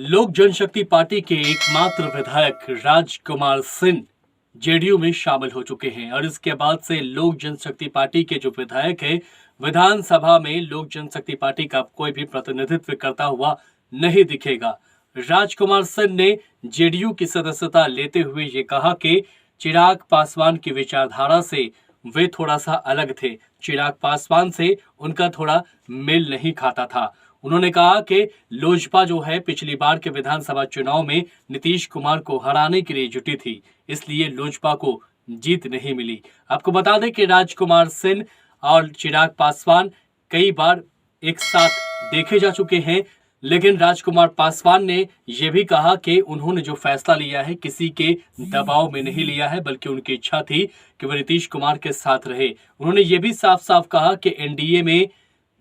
लोक जनशक्ति पार्टी के एकमात्र विधायक राजकुमार सिंह जेडीयू में शामिल हो चुके हैं और इसके बाद से लोक जनशक्ति पार्टी के जो विधायक है विधानसभा में लोक जनशक्ति पार्टी का कोई भी प्रतिनिधित्व करता हुआ नहीं दिखेगा। राजकुमार सिंह ने जेडीयू की सदस्यता लेते हुए ये कहा कि चिराग पासवान की विचारधारा से वे थोड़ा सा अलग थे। चिराग पासवान से उनका थोड़ा मेल नहीं खाता था। उन्होंने कहा कि लोजपा जो है पिछली बार के विधानसभा चुनाव में नीतीश कुमार को हराने के लिए जुटी थी, इसलिए लोजपा को जीत नहीं मिली। आपको बता दें कि राजकुमार सिंह और चिराग पासवान कई बार एक साथ देखे जा चुके हैं, लेकिन राजकुमार पासवान ने यह भी कहा कि उन्होंने जो फैसला लिया है किसी के दबाव में नहीं लिया है, बल्कि उनकी इच्छा थी कि वह नीतीश कुमार के साथ रहे। उन्होंने ये भी साफ साफ कहा कि एनडीए में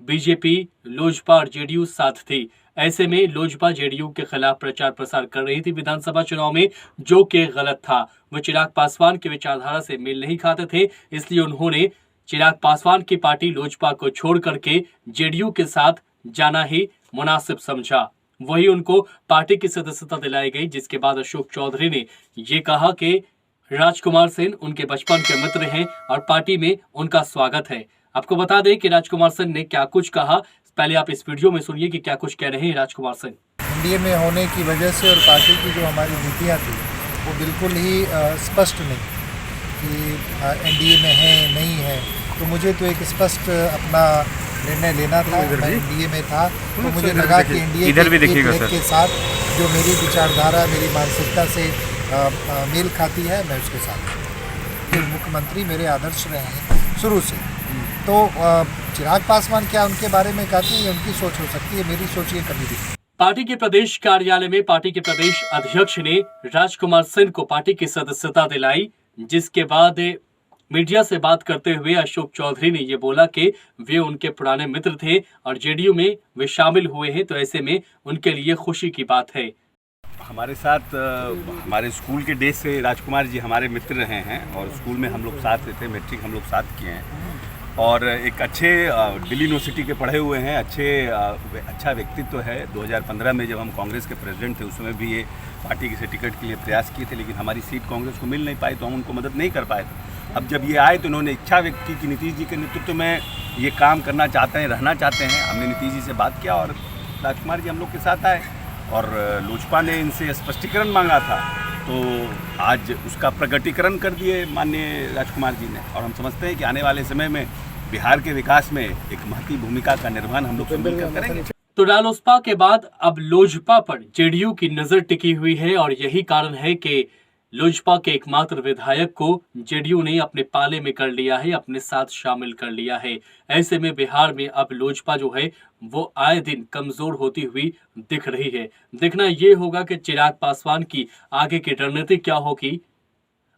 बीजेपी, लोजपा और जेडीयू साथ थी। ऐसे में लोजपा जेडीयू के खिलाफ प्रचार प्रसार कर रही थी विधानसभा चुनाव में, जो कि गलत था। वह चिराग पासवान की विचारधारा से मेल नहीं खाते थे, इसलिए उन्होंने चिराग पासवान की पार्टी लोजपा को छोड़ करके जेडीयू के साथ जाना ही मुनासिब समझा। वही उनको पार्टी की सदस्यता दिलाई गई, जिसके बाद अशोक चौधरी ने यह कहा कि राजकुमार सिंह उनके बचपन के मित्र हैं और पार्टी में उनका स्वागत है। आपको बता दें कि राजकुमार सिंह ने क्या कुछ कहा, पहले आप इस वीडियो में सुनिए कि क्या कुछ कह रहे हैं राजकुमार सिंह। एनडीए में होने की वजह से और पार्टी की जो हमारी नीतियाँ थी वो बिल्कुल ही स्पष्ट नहीं कि एनडीए में है नहीं है, तो मुझे तो एक स्पष्ट अपना निर्णय लेना था। मैं एनडीए में था तो मुझे लगा कि एनडीए के साथ जो मेरी विचारधारा मेरी मानसिकता से मेल खाती है मैं उसके साथ। फिर मुख्यमंत्री मेरे आदर्श रहे हैं शुरू से, तो चिराग पासवान क्या उनके बारे में कहती है, उनकी सोच हो सकती है, मेरी सोच ये कभी भी। पार्टी के प्रदेश कार्यालय में पार्टी के प्रदेश अध्यक्ष ने राजकुमार सिंह को पार्टी की सदस्यता दिलाई, जिसके बाद मीडिया से बात करते हुए अशोक चौधरी ने यह बोला कि वे उनके पुराने मित्र थे और जेडीयू में वे शामिल हुए हैं, तो ऐसे में उनके लिए खुशी की बात है। हमारे साथ हमारे स्कूल के डेज से राजकुमार जी हमारे मित्र रहे हैं और स्कूल में हम लोग साथ रहते, मैट्रिक हम लोग साथ किए हैं और एक अच्छे दिल्ली यूनिवर्सिटी के पढ़े हुए हैं, अच्छा व्यक्तित्व है। 2015 में जब हम कांग्रेस के प्रेसिडेंट थे उस समय भी ये पार्टी से टिकट के लिए प्रयास किए थे, लेकिन हमारी सीट कांग्रेस को मिल नहीं पाई तो हम उनको मदद नहीं कर पाए थे। अब जब ये आए तो उन्होंने इच्छा व्यक्त की कि नीतीश जी के नेतृत्व में ये काम करना चाहते हैं, रहना चाहते हैं। हमने नीतीश जी से बात किया और राजकुमार जी हम लोग के साथ आए और लोजपा ने इनसे स्पष्टीकरण मांगा था, तो आज उसका प्रकटीकरण कर दिए माननीय राजकुमार जी ने। और हम समझते हैं कि आने वाले समय में बिहार के विकास में एक महत्वपूर्ण भूमिका का निर्वहन हम लोग मिलकर करेंगे। तो रालोसपा के बाद अब लोजपा पर जेडीयू की नजर टिकी हुई है और यही कारण है कि लोजपा के एकमात्र विधायक को जेडीयू ने अपने पाले में कर लिया है, अपने साथ शामिल कर लिया है। ऐसे में बिहार में अब लोजपा जो है वो आए दिन कमजोर होती हुई दिख रही है। देखना यह होगा कि चिराग पासवान की आगे की रणनीति क्या होगी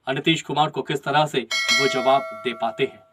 और नीतीश कुमार को किस तरह से वो जवाब दे पाते हैं।